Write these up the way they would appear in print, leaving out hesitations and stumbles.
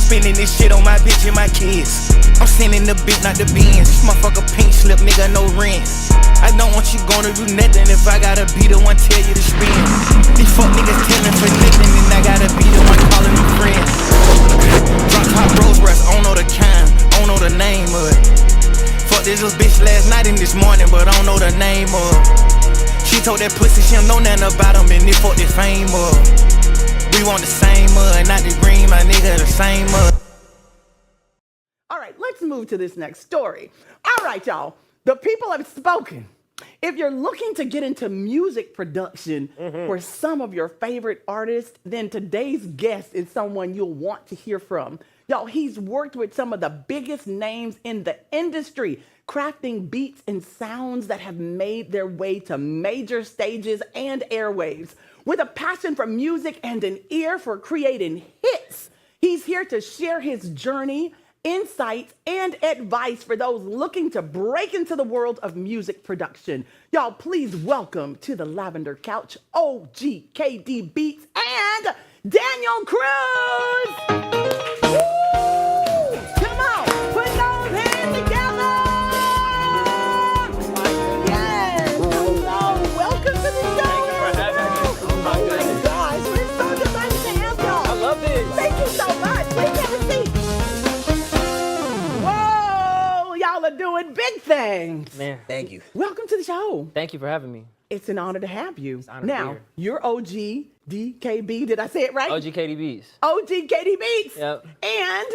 spending this shit on my bitch and my kids. I'm sending the bit, not the beans. This motherfucker pink slip, nigga, no rent. I don't want you gonna do nothing if I gotta be the one tell you to spend. These fuck niggas telling for nothing, and I gotta be the one calling them friends. Drop top Rolls Royce, I don't know the kind, I don't know the name of it. Fuck this little bitch last night and this morning, but I don't know the name of it. She told that pussy she don't know nothing about him, and they fuck the fame up. We want the same mud, not the green, my nigga, the same mud. All right, let's move to this next story. All right, y'all, the people have spoken. If you're looking to get into music production for some of your favorite artists, then today's guest is someone you'll want to hear from. Y'all, he's worked with some of the biggest names in the industry, crafting beats and sounds that have made their way to major stages and airwaves. With a passion for music and an ear for creating hits, he's here to share his journey, insights, and advice for those looking to break into the world of music production. Y'all, please welcome to the Lavender Couch, OGKDBEATS and Daniel Cruz. Woo! Come on, put those hands together. Yes, hello, welcome to the show. Oh my gosh, we're so delighted to have y'all. I love this. Thank you so much. Please have a seat. Whoa, y'all are doing big things. Man, thank you. Welcome to the show. Thank you for having me. It's an honor to have you. It's an honor to be Now, here. you're OGDKB. Did I say it right? OGKDBEATS. OGKDBEATS. Yep. And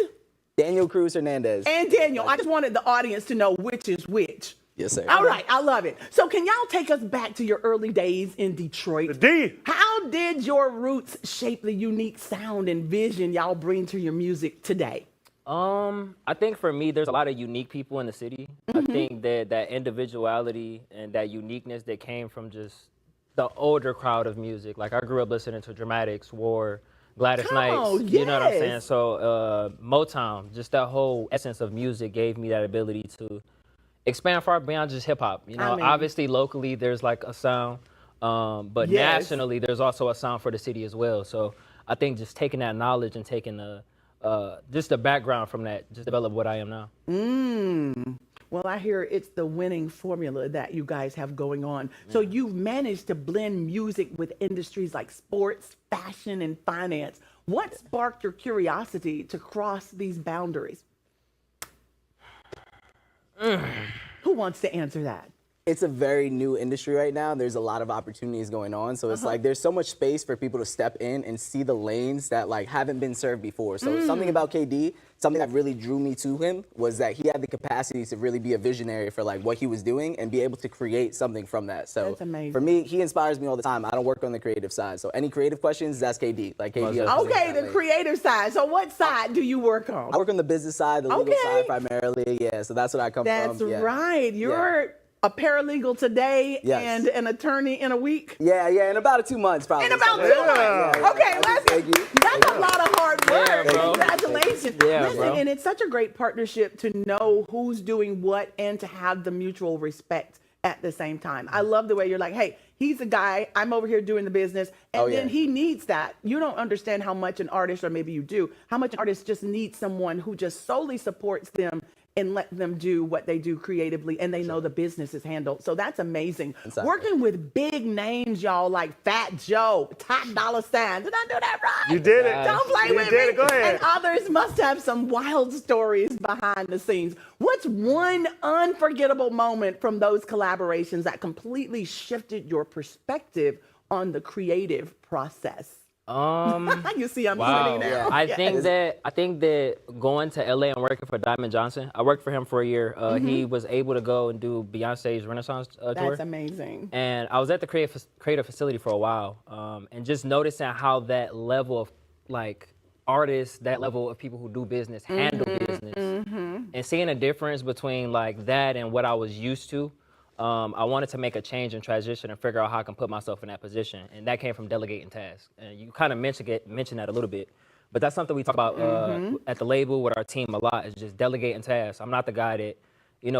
Daniel Cruz Hernandez. Daniel. I just wanted the audience to know which is which. Yes, sir. All right, I love it. So can y'all take us back to your early days in Detroit? D. How did your roots shape the unique sound and vision y'all bring to your music today? I think for me, there's a lot of unique people in the city. I think that individuality and that uniqueness that came from just the older crowd of music. Like I grew up listening to Dramatics, War, Gladys Knight. You know what I'm saying? So Motown, just that whole essence of music gave me that ability to expand far beyond just hip hop. You know, I mean, obviously locally there's like a sound, but nationally there's also a sound for the city as well. So I think just taking that knowledge and taking just the background from that, just develop what I am now. Well, I hear it's the winning formula that you guys have going on. So you've managed to blend music with industries like sports, fashion, and finance. What sparked your curiosity to cross these boundaries? Who wants to answer that? It's a very new industry right now. There's a lot of opportunities going on. So it's like there's so much space for people to step in and see the lanes that like haven't been served before. So something about KD, something that really drew me to him was that he had the capacity to really be a visionary for like what he was doing and be able to create something from that. So That's amazing. for me, he inspires me all the time. I don't work on the creative side. So any creative questions, that's KD. Like KD. Okay, the creative side. So what side do you work on? I work on the business side, the legal side primarily. Yeah, so that's what I come That's from. Yeah. right. You're a paralegal today and an attorney in a week? Yeah, in about 2 months probably. In about 2 months. Yeah. Okay, that's a lot of hard work. Yeah, bro. Congratulations. Yeah, Listen, bro. and it's such a great partnership to know who's doing what and to have the mutual respect at the same time. I love the way you're like, hey, he's a guy, I'm over here doing the business, and then he needs that. You don't understand how much an artist, or maybe you do, how much an artist just needs someone who just solely supports them and let them do what they do creatively, and they know the business is handled. So that's amazing. Exactly. Working with big names, y'all, like Fat Joe, Top Dollar Sign. Did I do that right? You did it. Don't play You with did me. it. Go ahead. And others must have some wild stories behind the scenes. What's one unforgettable moment from those collaborations that completely shifted your perspective on the creative process? You see, I'm sitting there. I think that going to LA and working for Diamond Johnson, I worked for him for a year. He was able to go and do Beyonce's Renaissance tour. That's amazing. And I was at the creative facility for a while, and just noticing how that level of like artists, that level of people who do business handle business, and seeing a difference between like that and what I was used to. I wanted to make a change and transition and figure out how I can put myself in that position. And that came from delegating tasks. And you kind of mentioned that a little bit. But that's something we talk about at the label with our team a lot, is just delegating tasks. I'm not the guy that,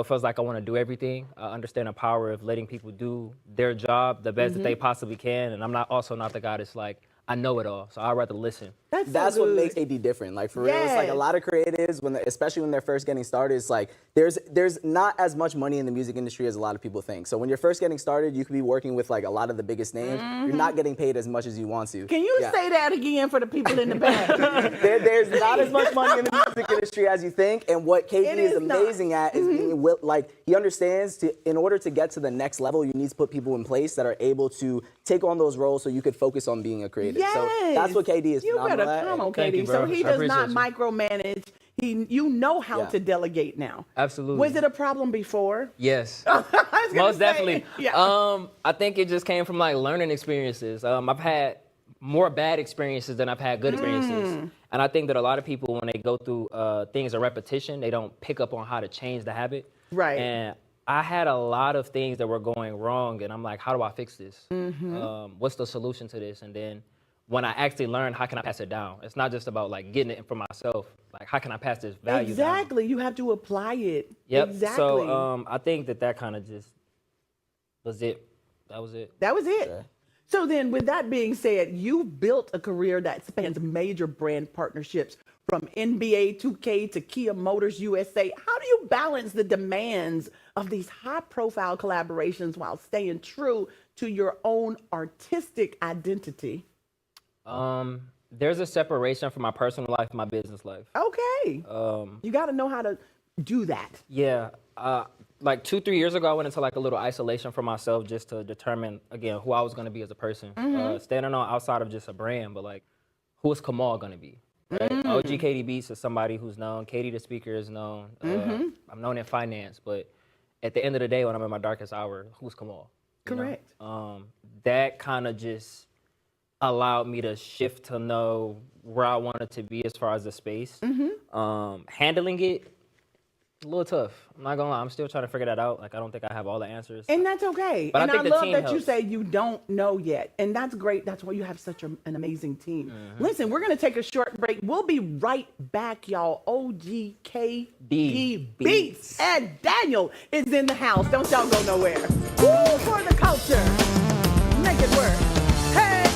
feels like I want to do everything. I understand the power of letting people do their job the best that they possibly can. And I'm also not the guy that's like, I know it all, so I'd rather listen. That's so what good. makes AD different. Like for real, it's like a Yes. lot of creatives especially when they're first getting started. It's like there's not as much money in the music industry as a lot of people think. So when you're first getting started, you could be working with like a lot of the biggest names. You're not getting paid as much as you want to. Can you say that again for the people in the back? There's not as much money in the music industry as you think, and what KD It is is not. amazing at is being like he understands in order to get to the next level, you need to put people in place that are able to take on those roles so you could focus on being a creative. Yes. So that's what KD is You better phenomenal at. come on, Thank KD. you, So bro. he I does not appreciate micromanage. You know how Yeah. to delegate now. Absolutely. Was it a problem before? Yes. I was gonna Most say, definitely. Yeah. I think it just came from like learning experiences. I've had more bad experiences than I've had good experiences. And I think that a lot of people, when they go through things of repetition, they don't pick up on how to change the habit. Right. And I had a lot of things that were going wrong, and I'm like, how do I fix this? What's the solution to this? And then when I actually learned, how can I pass it down? It's not just about like getting it for myself. Like, how can I pass this value down? Exactly. You have to apply it. Yep. Exactly. So I think that kind of just was it. That was it. That was it. So then, with that being said, you built a career that spans major brand partnerships from NBA 2K to Kia Motors USA. How do you balance the demands of these high-profile collaborations while staying true to your own artistic identity? There's a separation from my personal life and my business life. Okay. You got to know how to do that. Yeah. Like 2-3 years ago, I went into like a little isolation for myself just to determine, again, who I was going to be as a person. Standing on outside of just a brand, but like, who is Khamall going to be? Right? OGKDBEATS is somebody who's known. Katie the speaker is known. I'm known in finance, but at the end of the day, when I'm in my darkest hour, who's Khamall? You know? Correct. That kind of just allowed me to shift to know where I wanted to be as far as the space. Handling it, a little tough. I'm not gonna lie, I'm still trying to figure that out. Like, I don't think I have all the answers. And that's okay. But I And think I the love team that you helps. say you don't know yet. And that's great. That's why you have such an amazing team. Listen, we're going to take a short break. We'll be right back, y'all. OGKDBEATS. And Daniel is in the house. Don't y'all go nowhere. Woo, for the culture. Make it work. Hey!